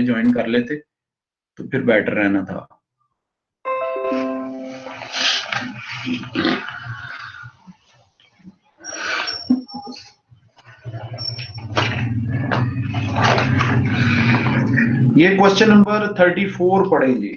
Join कर लेते तो फिर बेटर रहना था। ये क्वेश्चन नंबर 34 पढ़ेंगे।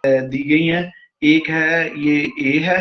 दी गई है, एक है ये ए है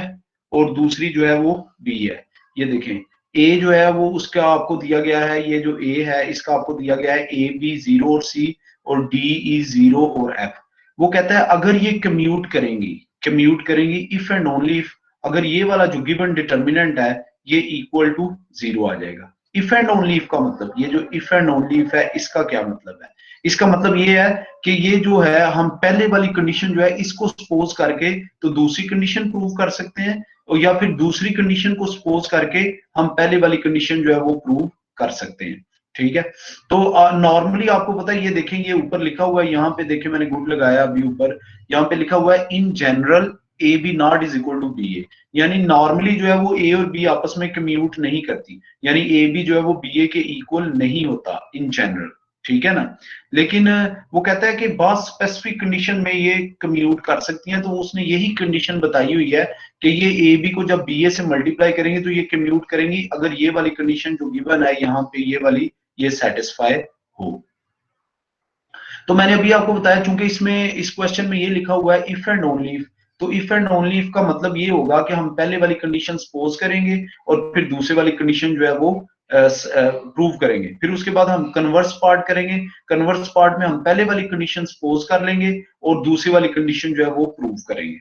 और दूसरी जो है वो बी है। ये देखें ए जो है वो उसका आपको दिया गया है, ये जो ए है इसका आपको दिया गया है ए बी 0 और सी और डी ई 0 और एफ। वो कहता है अगर ये कम्यूट करेंगी इफ एंड ओनली इफ, अगर ये वाला जो गिवन डिटर्मिनेंट है ये इक्वल टू 0 आ जाएगा। इफ एंड ओनली इफ का मतलब, ये जो इफ एंड ओनली इफ है इसका क्या मतलब है? इसका मतलब ये है कि ये जो है हम पहले वाली कंडीशन जो है इसको सपोज करके तो दूसरी कंडीशन प्रूव कर सकते हैं, और या फिर दूसरी कंडीशन को सपोज करके हम पहले वाली कंडीशन जो है वो प्रूव कर सकते हैं। ठीक है, तो नॉर्मली आपको पता है, ये देखें ये ऊपर लिखा हुआ है, यहाँ पे देखें मैंने गुड लगाया अभी ऊपर, यहाँ पे लिखा हुआ है in general A B not is equal to B A, यानी नॉर्मली जो है वो ए और बी आपस में कम्यूट नहीं करती, यानी ए बी जो है वो बी ए के इक्वल नहीं होता इन जनरल। ठीक है ना, लेकिन वो कहता है कि बहुत स्पेसिफिक कंडीशन में ये कम्यूट कर सकती हैं, तो उसने यही कंडीशन बताई हुई है कि ये ए बी को जब बी ए से मल्टीप्लाई करेंगे तो ये कम्यूट करेंगी अगर ये वाली कंडीशन जो गिवन है यहाँ पे ये वाली ये सेटिस्फाई हो। तो मैंने अभी आपको बताया चूंकि इसमें इस क्वेश्चन में ये लिखा हुआ है इफ एंड ओनली इफ, तो इफ एंड ओनली इफ का मतलब ये होगा कि हम पहले वाली कंडीशन सपोज करेंगे और फिर दूसरे वाली कंडीशन जो है वो प्रूव करेंगे, फिर उसके बाद हम कन्वर्स पार्ट करेंगे, कन्वर्स पार्ट में हम पहले वाली कंडीशन सपोज कर लेंगे और दूसरी वाली कंडीशन जो है वो प्रूव करेंगे।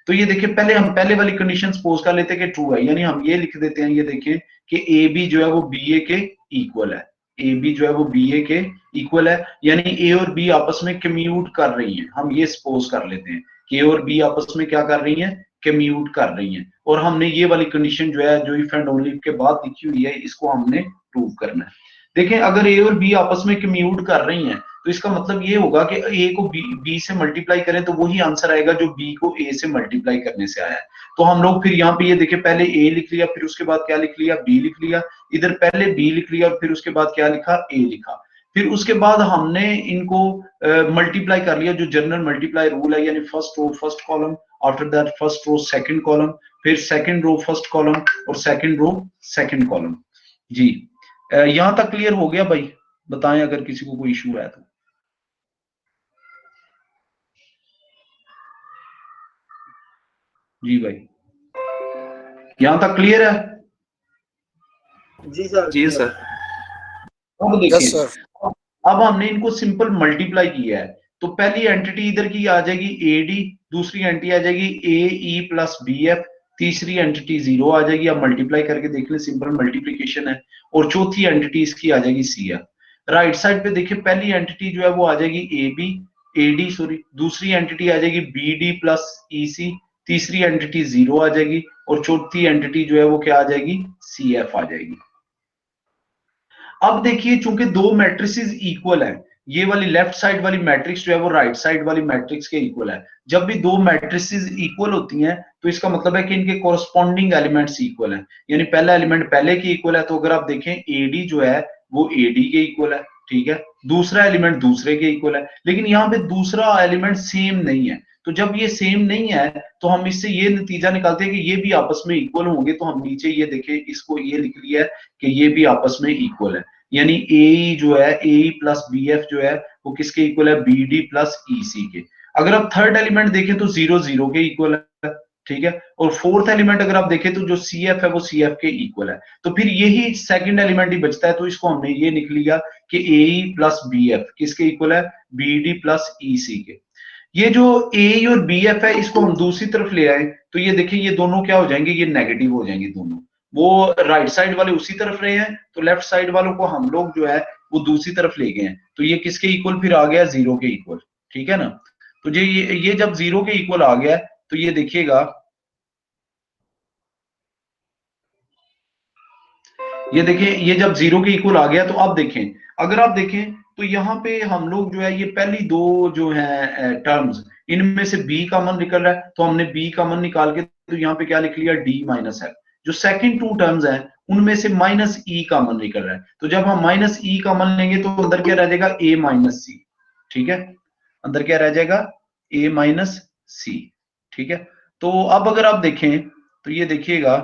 तो ये देखिए पहले हम पहले वाली कंडीशन सपोज कर लेते हैं कि ट्रू है, यानी हम ये लिख देते हैं, ये देखिए कि ए बी जो है वो बी ए के इक्वल है, ए बी जो है वो बी ए के इक्वल है, यानी ए और बी आपस में कम्यूट कर रही हैं, हम ये सपोज कर लेते हैं कि ए और बी आपस में क्या कर रही हैं, कम्यूट कर रही हैं, और हमने ये वाली कंडीशन जो है जो इफ एंड ओनली के बाद लिखी हुई है इसको हमने प्रूव करना है। देखें अगर ए और बी आपस में कम्यूट कर रही हैं तो इसका मतलब ये होगा कि ए को बी से मल्टीप्लाई करें तो वही आंसर आएगा जो बी को ए से मल्टीप्लाई करने से आया है। तो हम लोग फिर यहाँ पे ये देखें पहले ए लिख लिया, फिर उसके बाद क्या लिख लिया, बी लिख लिया, इधर पहले बी लिख लिया और फिर उसके बाद क्या लिखा, ए लिखा, फिर उसके बाद हमने इनको मल्टीप्लाई कर लिया जो जनरल मल्टीप्लाई रूल है, यानी first row first column, after that first row second column, फिर सेकंड रो फर्स्ट कॉलम और सेकंड रो सेकंड कॉलम। जी यहां तक क्लियर हो गया भाई? बताएं अगर किसी को कोई इशू है तो। जी भाई यहां तक क्लियर है? जी सर। जी सर। अब देखिए अब हमने इनको सिंपल मल्टीप्लाई किया है, तो पहली एंटिटी इधर की आ जाएगी ए डी, दूसरी एंटिटी आ जाएगी ए ई प्लस बी एफ, तीसरी एंटिटी 0 आ जाएगी, आप मल्टीप्लाई करके देख लें, सिंपल मल्टीप्लीकेशन है, और चौथी एंटिटी इसकी आ जाएगी सी एफ। राइट साइड पे देखिए पहली एंटिटी जो है वो आ जाएगी A B A D sorry, दूसरी एंटिटी आ जाएगी B D plus E C, तीसरी एंटिटी 0 आ जाएगी और चौथी एंटिटी जो है वो क्या आ जाएगी, सी एफ आ जाएगी। अब देखिए चूंकि दो मैट्रिसेस इक्वल है, ये वाली लेफ्ट साइड वाली मैट्रिक्स जो है वो राइट साइड वाली मैट्रिक्स के इक्वल है, जब भी दो मैट्रिसेस इक्वल होती हैं तो इसका मतलब है कि इनके कोरस्पॉन्डिंग एलिमेंट्स इक्वल हैं, यानी पहला एलिमेंट पहले के इक्वल है, तो अगर आप देखें एडी जो है वो एडी के इक्वल है, ठीक है, दूसरा एलिमेंट दूसरे के इक्वल है, लेकिन यहाँ पे दूसरा एलिमेंट सेम नहीं है, तो जब ये सेम नहीं है तो हम इससे ये नतीजा निकालते हैं कि ये भी आपस में इक्वल होंगे, तो हम नीचे ये देखें इसको ये लिख लिया है कि ये भी आपस में इक्वल है, यानी ए जो है ए प्लस बी एफ जो है वो किसके इक्वल है, बी डी प्लस ई सी के। अगर आप थर्ड एलिमेंट देखें तो 0 0 के इक्वल है, ठीक है। और फोर्थ एलिमेंट अगर आप देखें तो जो सी एफ है वो सी एफ के इक्वल है, तो फिर यही सेकंड एलिमेंट ही बचता है, तो इसको हमने ये लिख लिया कि ए ई प्लस बी एफ किसके इक्वल है, बी डी प्लस ई सी के। ये जो ए और बी एफ है इसको हम दूसरी तरफ ले आए तो ये देखिए ये दोनों क्या हो जाएंगे, ये नेगेटिव हो जाएंगे दोनों। वो राइट साइड वाले उसी तरफ रहे हैं तो लेफ्ट साइड वालों को हम लोग जो है वो दूसरी तरफ ले गए हैं, तो ये किसके इक्वल फिर आ गया, जीरो के इक्वल। ठीक है ना। तो ये जब जीरो के इक्वल आ गया तो ये देखिएगा, ये देखिए ये जब जीरो के इक्वल आ गया तो अब देखें, अगर आप देखें तो यहाँ पे हम लोग जो है ये पहली दो जो है टर्म्स, इनमें से बी कॉमन निकल रहा है तो हमने बी कॉमन निकाल के तो यहाँ पे क्या लिख लिया, डी माइनस एफ। जो सेकंड टू टर्म्स हैं उनमें से माइनस ई कॉमन निकल रहा है, तो जब हम माइनस ई कॉमन लेंगे तो अंदर क्या रह जाएगा, ए माइनस सी। ठीक है, अंदर क्या रह जाएगा, ए माइनस सी। ठीक है। तो अब अगर आप देखें तो ये देखिएगा,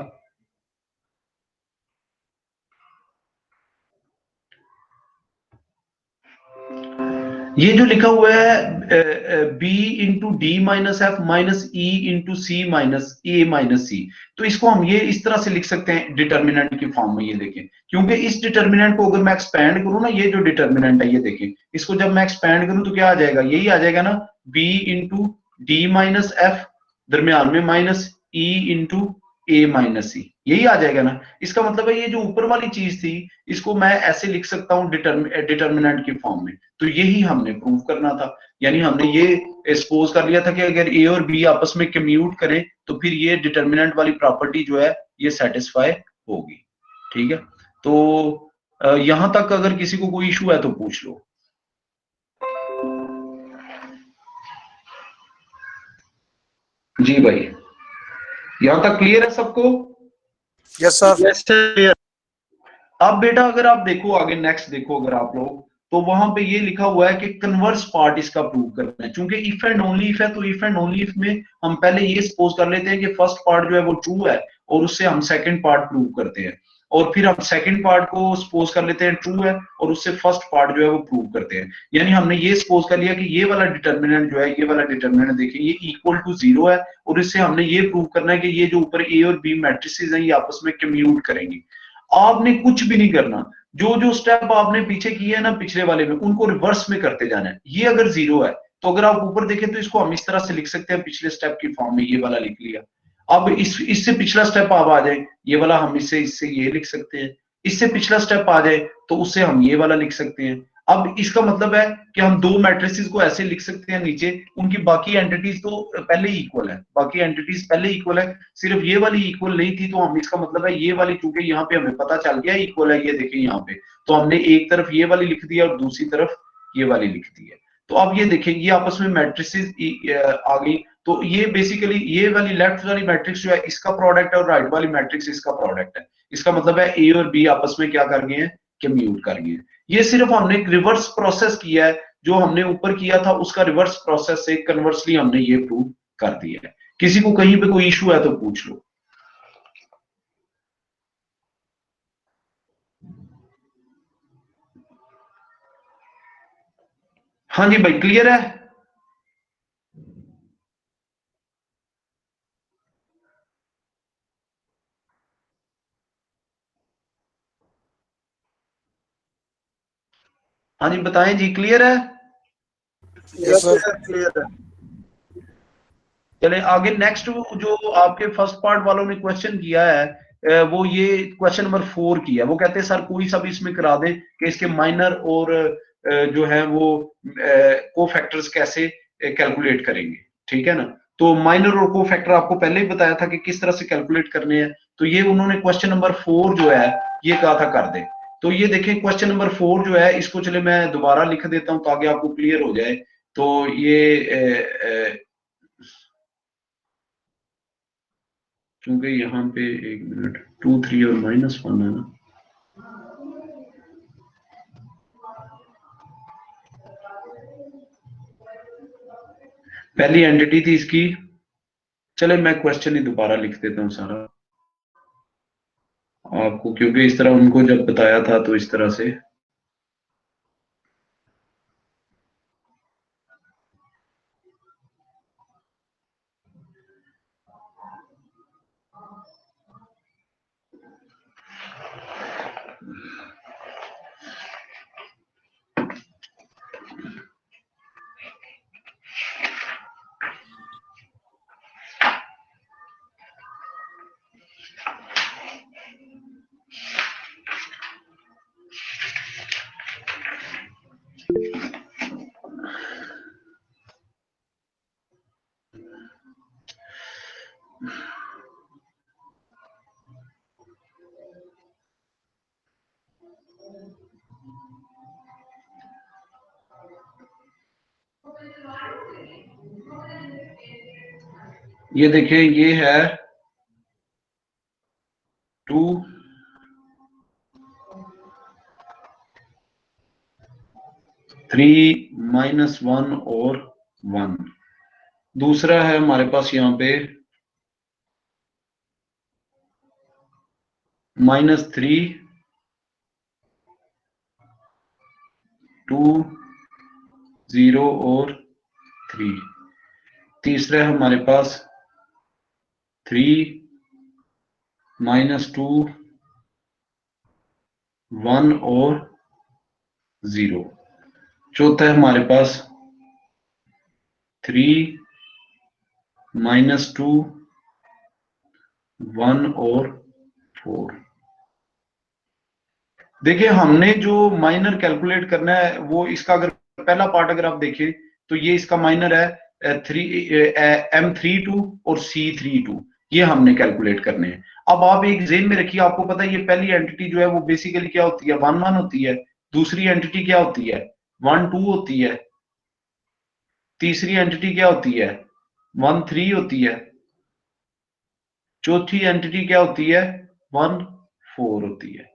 ये जो लिखा हुआ है B into D minus F minus E into C minus A minus C, तो इसको हम ये इस तरह से लिख सकते हैं डिटर्मिनेंट की फॉर्म में। ये देखें, क्योंकि इस डिटर्मिनेंट को अगर मैं एक्सपैंड करूं ना, ये जो डिटर्मिनेंट है ये देखें, इसको जब मैं एक्सपैंड करूं तो क्या आ जाएगा, यही आ जाएगा ना, B into D minus F दरमियान में minus E into A minus C, यही आ जाएगा ना। इसका मतलब है ये जो ऊपर वाली चीज थी इसको मैं ऐसे लिख सकता हूं डिटर्मिनेंट की फॉर्म में, तो यही हमने प्रूव करना था। यानी हमने ये सपोज कर लिया था कि अगर ए और बी आपस में कम्यूट करें तो फिर ये डिटर्मिनेंट वाली प्रॉपर्टी जो है ये सेटिस्फाई होगी। ठीक है। तो यहां तक अगर किसी को कोई इशू है तो पूछ लो। जी भाई, यहां तक क्लियर है सबको? Yes sir. Yes sir. अब बेटा अगर आप देखो आगे, नेक्स्ट देखो अगर आप लोग, तो वहां पे ये लिखा हुआ है कि कन्वर्स पार्ट इसका प्रूव करना है। चूंकि इफ एंड ओनली इफ है तो इफ एंड ओनली इफ में हम पहले ये सपोज कर लेते हैं कि फर्स्ट पार्ट जो है वो ट्रू है और उससे हम सेकंड पार्ट प्रूव करते हैं, और फिर हम सेकंड पार्ट को सपोज कर लेते हैं ट्रू है और उससे फर्स्ट पार्ट जो है वो प्रूव करते हैं। यानी हमने ये सपोज कर लिया कि ये वाला डिटर्मिनेंट जो है, ये वाला डिटर्मिनेंट देखिए ये इक्वल टू जीरो है, और इससे हमने ये प्रूव करना है कि ये जो ऊपर ए और बी मैट्रिसेस हैं ये आपस में कम्यूट करेंगे। आपने कुछ भी नहीं करना, जो जो स्टेप आपने पीछे किए हैं ना पिछले वाले में, उनको रिवर्स में करते जाना है। ये अगर जीरो है तो अगर आप ऊपर देखें तो इसको हम इस तरह से लिख सकते हैं, पिछले स्टेप की फॉर्म में ये वाला लिख लिया। अब इससे पिछला स्टेप आप आ जाए, ये वाला हम इससे इससे ये लिख सकते हैं, इससे पिछला स्टेप आ जाए तो उससे हम ये वाला लिख सकते हैं। अब इसका मतलब है कि हम दो मैट्रिसेस को ऐसे लिख सकते हैं नीचे, उनकी बाकी एंटिटीज तो पहले ही इक्वल है, बाकी एंटिटीज पहले ही इक्वल है, सिर्फ ये वाली इक्वल नहीं थी, तो हम इसका मतलब है ये वाली, चूंकि यहाँ पे हमें पता चल गया इक्वल है, ये देखिए यहाँ पे, तो हमने एक तरफ ये वाली लिख दिया और दूसरी तरफ ये वाली लिख दी है। तो अब ये देखें ये आपस में मैट्रिसेस आ गई, तो ये बेसिकली ये वाली लेफ्ट वाली मैट्रिक्स जो है इसका प्रोडक्ट है और राइट वाली मैट्रिक्स इसका प्रोडक्ट है। इसका मतलब है ए और बी आपस में क्या कर गए हैं, कम्यूट कर गए हैं। ये सिर्फ हमने एक रिवर्स प्रोसेस किया है, जो हमने ऊपर किया था उसका रिवर्स प्रोसेस से कन्वर्सली हमने ये प्रूव कर दिया है। किसी को कहीं पे कोई इशू है तो पूछ लो। हाँ जी भाई, क्लियर है? हाँ जी बताएं जी, क्लियर है? Yes sir. क्लियर है। चले आगे नेक्स्ट, जो आपके फर्स्ट पार्ट वालों ने क्वेश्चन किया है वो ये क्वेश्चन नंबर 4 किया। वो कहते हैं सर कोई सा भी इसमें करा दें कि इसके माइनर और जो है वो को फैक्टर्स कैसे कैलकुलेट करेंगे। ठीक है ना। तो माइनर और को फैक्टर आपको पहले ही बताया था कि किस तरह से कैलकुलेट करने हैं, तो ये उन्होंने क्वेश्चन नंबर 4 जो है ये कहा था कर दे। तो ये देखें क्वेश्चन नंबर 4 जो है इसको चले मैं दोबारा लिख देता हूं ताकि आपको क्लियर हो जाए। तो ये क्योंकि यहाँ पे एक मिनट 2 3 और -1 है ना, पहली एंटिटी थी इसकी। चले मैं क्वेश्चन ही दोबारा लिख देता हूँ सारा आपको, क्योंकि इस तरह उनको जब बताया था तो इस तरह से। ये देखें, ये है 2 3 -1 और 1। दूसरा है हमारे पास यहाँ पे -3 2 0 और 3। तीसरा है हमारे पास 3 -2 1 और 0। चौथा है हमारे पास 3 -2 1 और 4। देखिए, हमने जो माइनर कैलकुलेट करना है वो इसका, अगर पहला पार्ट अगर आप देखें तो ये इसका माइनर है M32 और C32, ये हमने कैलकुलेट करने हैं। अब आप एक जेन में रखिए, आपको पता है ये पहली एंटिटी जो है वो बेसिकली क्या होती है, 1 1 होती है। दूसरी एंटिटी क्या होती है, 1 2 होती है। तीसरी एंटिटी क्या होती है, 1 3 होती है। चौथी एंटिटी क्या होती है, 1 4 होती है।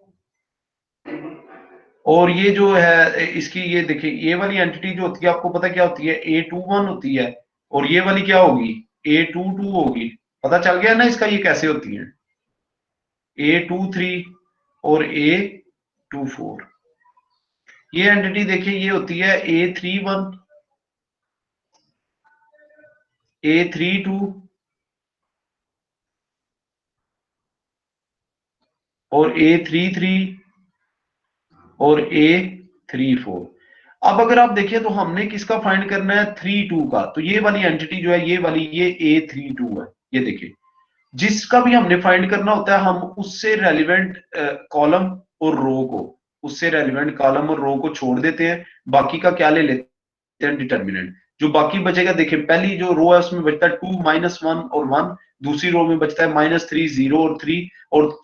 और ये जो है इसकी, ये देखिए, ये वाली एंटिटी जो होती है आपको पता क्या होती है, A21 होती है। और ये वाली क्या होगी, A22 होगी। पता चल गया ना इसका ये कैसे होती है, A23 और A24। ये एंटिटी देखिए, ये होती है A31 A32 और A33 और A34। अब अगर आप देखिए तो हमने किसका फाइंड करना है, 32 का। तो ये वाली एंटिटी जो है, ये वाली, ये A32 है। ये देखिए, जिसका भी हमने फाइंड करना होता है हम उससे रेलिवेंट कॉलम और रो को, उससे रेलिवेंट कॉलम और रो को छोड़ देते हैं, बाकी का क्या ले लेते हैं, डिटर्मिनेंट। जो बाकी बचेगा, देखिए पहली जो रो है उसमें बचता है 2 -1 और 1। दूसरी रो में बचता है -3 0 और 3। और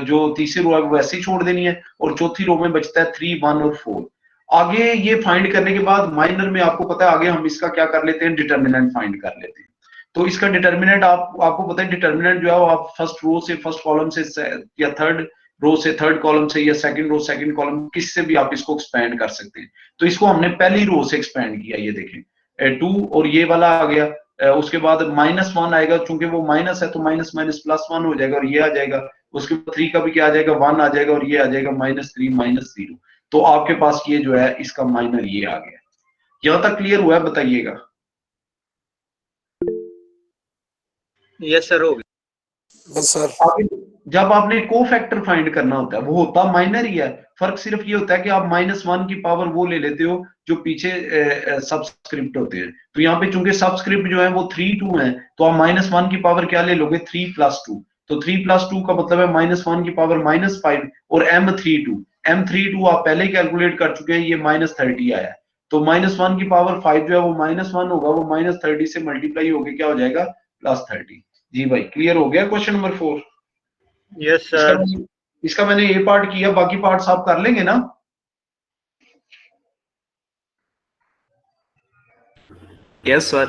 जो तीसरी रो है वो वैसे ही छोड़ देनी है। और चौथी रो में बचता है 3 1 और 4। आगे ये फाइंड करने के बाद माइनर में आपको पता है आगे हम इसका क्या कर लेते हैं, डिटर्मिनेंट फाइंड कर लेते हैं। तो इसका डिटर्मिनेंट आपको पता है, डिटर्मिनेंट जो है वो आप फर्स्ट रो से, फर्स्ट कॉलम से, या थर्ड रो से थर्ड कॉलम से, या सेकंड रो सेकंड कॉलम, किससे भी आप इसको एक्सपेंड कर सकते हैं। तो इसको हमने पहली रो से एक्सपेंड किया, ये देखें 2 और ये वाला आ गया। उसके बाद -1 आएगा, चूंकि वो माइनस है तो माइनस माइनस +1 हो जाएगा और ये आ जाएगा। उसके बाद 3 का भी क्या आ जाएगा, 1 आ जाएगा और ये आ जाएगा -3 -0। तो आपके पास ये जो है इसका माइनर ये आ गया। यहां तक क्लियर हुआ है, बताइएगा। यस सर, हो गया। Yes sir. आगे जब आपने को फैक्टर फाइंड करना होता है वो होता माइनर ही है। फर्क सिर्फ ये होता है कि आप -1 की पावर वो ले लेते हो जो पीछे सबस्क्रिप्ट होते हैं। तो यहाँ पे चूंकि सबस्क्रिप्ट जो है वो 3 2 है, तो आप -1 की पावर क्या ले लोगे, 3 + 2। तो 3 + 2 का मतलब है -1 की पावर -5। और M32 आप पहले ही कैलकुलेट कर चुके हैं, ये -30 आया है। तो -1 की पावर 5 जो है वो -1 होगा, वो -30 से मल्टीप्लाई होके क्या हो जाएगा, +30। जी भाई, क्लियर हो गया क्वेश्चन नंबर 4। यस इसका सर। इसका मैंने ये पार्ट किया, बाकी पार्ट्स आप कर लेंगे ना। Yes sir.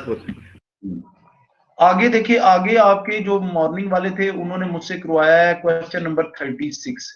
आगे देखिए, आगे आपके जो मॉर्निंग वाले थे उन्होंने मुझसे करवाया है क्वेश्चन नंबर 36।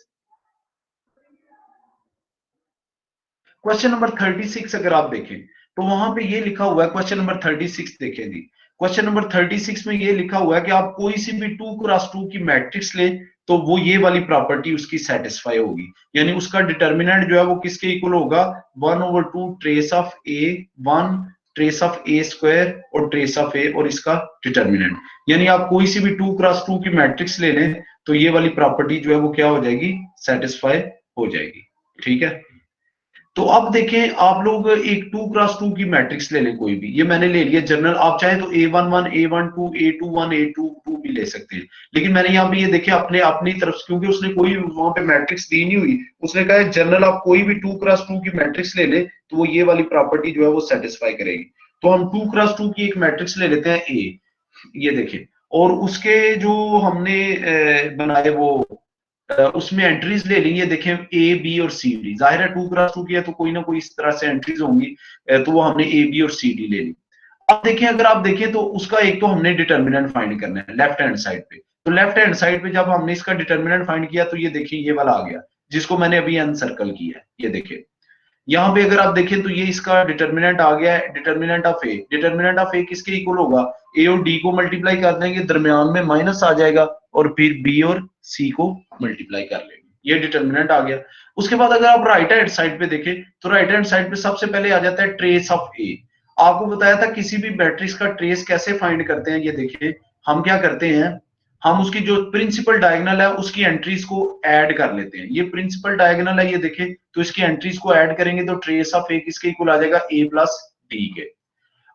क्वेश्चन नंबर 36 अगर आप देखें तो वहां पे ये लिखा हुआ है, क्वेश्चन नंबर 36 देखें जी। क्वेश्चन नंबर 36 में ये लिखा हुआ है कि आप कोई सी भी 2x2 की मैट्रिक्स लें तो वो ये वाली प्रॉपर्टी उसकी सेटिस्फाई होगी। यानी उसका डिटर्मिनेंट जो है वो किसके इक्वल होगा, 1/2 trace of A 1 trace of A square और ट्रेस ऑफ ए और इसका डिटर्मिनेंट। यानी आप कोई सी भी 2x2 की मैट्रिक्स ले लें तो ये वाली प्रॉपर्टी जो है वो क्या हो जाएगी, सेटिस्फाई हो जाएगी। ठीक है। तो अब देखें, आप लोग एक 2x2 की मैट्रिक्स ले लें कोई भी, ये मैंने ले लिया जनरल। आप चाहे तो A11 A12 A21 A22 भी ले सकते हैं। लेकिन मैंने यहाँ पे ये देखे अपने अपनी तरफ से, क्योंकि उसने कोई वहां पे मैट्रिक्स दी नहीं हुई, उसने कहा है जनरल आप कोई भी 2x2 की मैट्रिक्स ले ले तो वो ये वाली प्रॉपर्टी जो है वो सेटिस्फाई करेगी। तो हम 2x2 की एक मैट्रिक्स ले लेते हैं A, ये देखें। और उसके जो हमने बनाए वो उसमें एंट्रीज ले लेंगे, देखें ए बी और सी डी, जाहिर है 2x2 किया तो कोई ना कोई इस तरह से एंट्रीज होंगी, तो वो हमने ए बी और सी डी ले ली। अब देखें, अगर आप देखें तो उसका एक तो हमने डिटर्मिनेंट फाइंड करना है लेफ्ट हैंड साइड पे, तो लेफ्ट हैंड साइड पे जब हमने इसका डिटर्मिनेंट फाइंड किया तो ये देखिए ये वाला आ गया, जिसको मैंने अभी अनसर्कल किया है, ये देखिए यहाँ पे अगर आप देखें तो ये इसका डिटर्मिनेंट आ गया है, determinant of A, determinant of A किसके इक्वल होगा, ए और डी को मल्टीप्लाई कर देंगे, दरमियान में माइनस आ जाएगा और फिर बी और सी को मल्टीप्लाई कर लेंगे, ये डिटर्मिनेंट आ गया। उसके बाद अगर आप राइट हैंड साइड पे देखें तो राइट हैंड साइड पे सबसे पहले आ जाता है ट्रेस ऑफ ए। आपको बताया था किसी भी मैट्रिक्स का ट्रेस कैसे फाइंड करते हैं, ये देखिए हम क्या करते हैं, हम उसकी जो प्रिंसिपल डायगोनल है उसकी एंट्रीज को ऐड कर लेते हैं, ये प्रिंसिपल डायगोनल है, ये देखें तो इसकी एंट्रीज को ऐड करेंगे तो ट्रेस ऑफ ए किसके इक्वल आ जाएगा, ए प्लस डी के।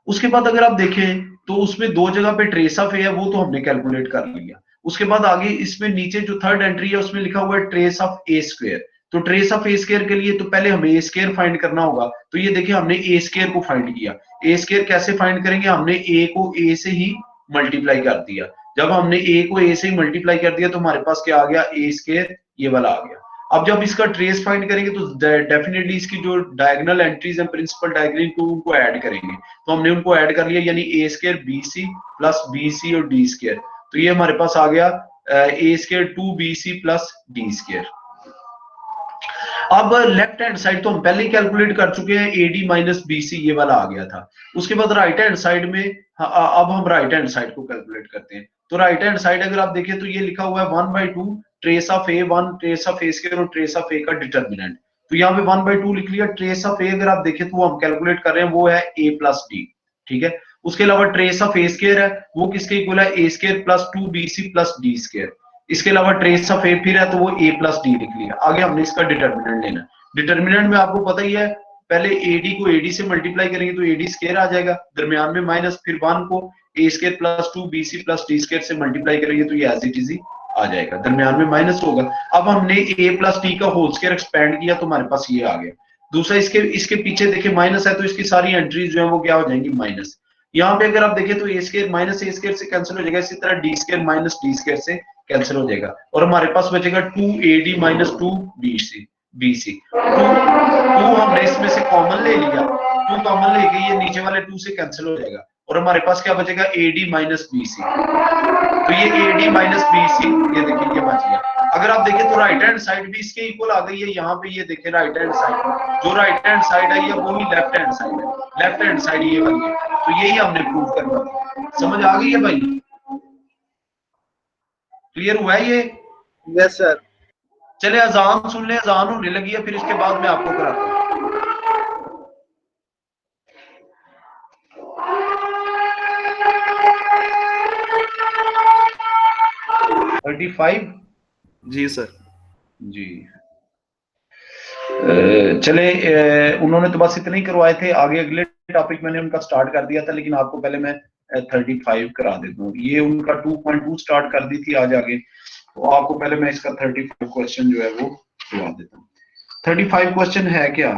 उसके बाद अगर आप देखें तो उसमें दो जगह पे ट्रेस ऑफ ए है, वो तो हमने कैलकुलेट कर लिया। उसके बाद आगे इसमें नीचे जो थर्ड एंट्री है उसमें लिखा हुआ है ट्रेस ऑफ ए स्क्वायर, तो ट्रेस ऑफ ए स्क्वायर के लिए तो पहले हमें ए स्क्वायर फाइंड करना होगा, तो ये देखिए हमने ए स्क्वायर को फाइंड किया। ए स्क्वायर कैसे फाइंड करेंगे, हमने ए को ए से ही मल्टीप्लाई कर दिया, जब हमने ए को ए से ही मल्टीप्लाई कर दिया तो हमारे पास क्या आ गया, ए स्क्वायर, ये वाला आ गया। अब जब इसका ट्रेस फाइंड करेंगे तो डेफिनेटली इसकी जो डायगोनल एंट्रीज हैं प्रिंसिपल डायगोनल को उनको ऐड करेंगे, तो हमने उनको ऐड कर लिया, यानी A square B C plus B C और डी स्क्वायर, तो ये हमारे पास आ गया A square 2bc plus D square. अब लेफ्ट हैंड साइड तो हम पहले ही कैलकुलेट कर चुके हैं, एडी माइनस बीसी ये वाला आ गया था। उसके बाद राइट हैंड साइड में अब हम राइट हैंड साइड को कैलकुलेट करते हैं, तो राइट हैंड साइड अगर आप देखें तो ये लिखा हुआ है 1/2 trace of A 1 trace of A square और ट्रेस ऑफ ए का डिटर्मिनेंट, तो यहाँ पे 1/2 लिख लिया। ट्रेस ऑफ ए अगर आप देखें तो वो हम कैलकुलेट कर रहे हैं, वो है ए प्लस डी, ठीक है। उसके अलावा ट्रेस ऑफ ए स्क्वायर है, वो किसके इक्वल है, A square plus 2bc plus D square. इसके अलावा ट्रेस ऑफ ए फिर है तो वो ए प्लस डी लिख लिया। आगे हमने इसका डिटर्मिनेंट लेना, डिटर्मिनेंट में आपको पता ही है, पहले एडी को एडी से मल्टीप्लाई करेंगे तो एडी स्क्वायर आ जाएगा, दरमियान में माइनस, फिर 1 को A square plus 2bc plus D square से मल्टीप्लाई करेंगे तो ये एज इट इज आ जाएगा, दरमियान में माइनस होगा। अब हमने ए प्लस डी का होल स्क्वायर एक्सपेंड किया तो हमारे पास ये आ गया। दूसरा इसके पीछे देखिए माइनस है तो इसकी सारी एंट्रीज जो है वो क्या हो जाएंगी, माइनस। यहाँ पे अगर आप देखें तो ए स्क्वायर माइनस ए स्क्वायर से कैंसिल हो जाएगा, इसी तरह D square minus D square से कैंसिल हो जाएगा और हमारे पास बचेगा 2ad माइनस 2bc bc। 2 हमने इसमें से कॉमन ले लिया, 2 कॉमन लेके ये नीचे वाले 2 से कैंसिल हो जाएगा और हमारे पास क्या बचेगा, ad माइनस bc, तो ये ad माइनस bc, ये देखिए ये बच गया। अगर आप देखें तो राइट हैंड साइड भी इसके इक्वल आ गई है, यहाँ पे ये देखें राइट हैंड साइड, जो राइट हैंड साइड है ये वही लेफ्ट हैंड साइड है, लेफ्ट हैंड साइड ये बन गया, तो यही हमने प्रूव करना था। समझ आ गई है भाई, क्लियर हुआ है ये? Yes sir. चले अजान सुन ले, अजान होने लगी है, फिर इसके बाद मैं आपको कराता हूँ। 35 जी सर। जी चले, उन्होंने तो बस इतना ही करवाए थे, आगे अगले टॉपिक मैंने उनका स्टार्ट कर दिया था, लेकिन आपको पहले मैं 35 करा देता हूँ। ये उनका 2.2 स्टार्ट कर दी थी आज आगे, तो आपको पहले मैं इसका 35 क्वेश्चन जो है वो करवा देता हूँ। 35 क्वेश्चन है क्या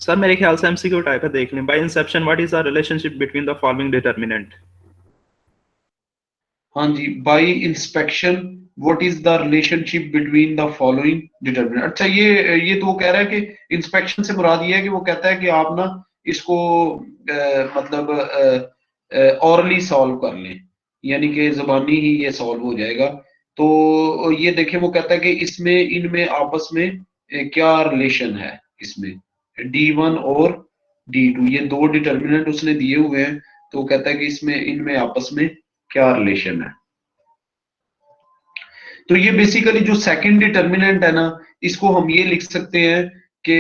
सर? मेरे ख्याल से एमसीक्यू टाइप है, देख लें। By inception what is the relationship between the following determinant? हाँ जी, by inspection what is the relationship between the following determinant. अच्छा, ये तो वो कह रहा है कि इंस्पेक्शन से मुराद ये है कि वो कहता है कि आप ना इसको मतलब ऑरली सॉल्व कर लें, यानी कि ज़बानी ही ये सॉल्व हो जाएगा। तो ये देखें, वो कहता है कि इसमें इनमें आपस में क्या रिलेशन है, इसमें D1 और D2 ये दो डिटर्मिनेंट उसने दिए हुए हैं, तो कहता है कि इसमें इनमें आपस में क्या रिलेशन है। तो ये बेसिकली जो सेकंड डिटर्मिनेंट है ना, इसको हम ये लिख सकते हैं कि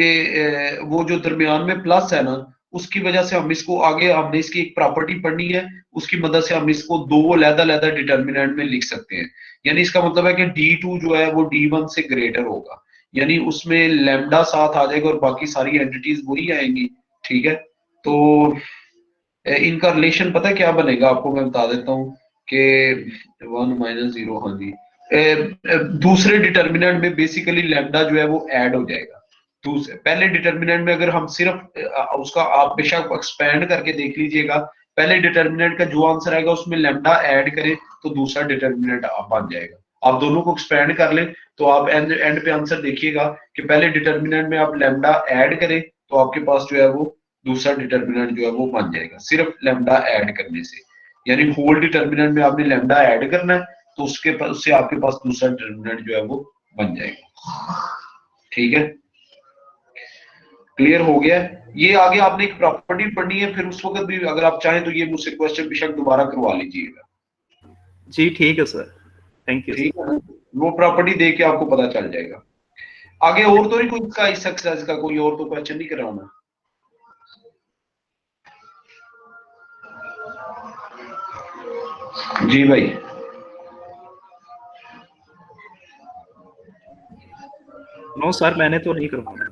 वो जो दरमियान में प्लस है ना, उसकी वजह से हम इसको आगे, हमने इसकी एक प्रॉपर्टी पढ़नी है, उसकी मदद से हम इसको दो अलग-अलग डिटर्मिनेंट में लिख सकते हैं। यानी इसका मतलब है कि D2 जो है वो D1 से ग्रेटर होगा, यानी उसमें लैम्डा साथ आ जाएगा और बाकी सारी एंटिटीज वही आएंगी, ठीक है। तो इनका रिलेशन पता है क्या बनेगा, आपको मैं बता देता हूँ कि 1 - 0, हाँ जी, दूसरे डिटर्मिनेंट में बेसिकली लैम्डा जो है वो ऐड हो जाएगा। दूसरे पहले डिटर्मिनेंट में अगर हम सिर्फ उसका, आप बेशक एक्सपेंड करके देख लीजिएगा, पहले डिटर्मिनेंट का जो आंसर आएगा उसमें लैम्डा ऐड करें तो दूसरा डिटर्मिनेंट बन जाएगा। आप दोनों को एक्सपेंड कर लें तो आप एंड पे आंसर देखिएगा कि पहले डिटर्मिनेंट में आप लैम्डा ऐड करें तो आपके पास जो है वो दूसरा डिटर्मिनेंट जो है वो बन जाएगा, सिर्फ लैम्डा ऐड करने से। यानी होल डिटर्मिनेंट में आपने लैम्डा ऐड करना है तो उससे आपके पास दूसरा डिटर्मिनेंट जो है वो बन जाएगा। ठीक है, क्लियर हो गया? ये आगे आपने एक प्रॉपर्टी पढ़नी है, फिर उस वक्त भी अगर आप चाहें तो ये मुझसे क्वेश्चन बेशक दोबारा करवा लीजिएगा। जी ठीक है सर, थैंक यू। ठीक है ना, वो प्रॉपर्टी देख के आपको पता चल जाएगा। आगे और तो नहीं कोई इसका इस एक्सरसाइज का कोई और तो क्वेश्चन नहीं कराऊंगा। जी भाई, नो सर, मैंने तो नहीं करवाना।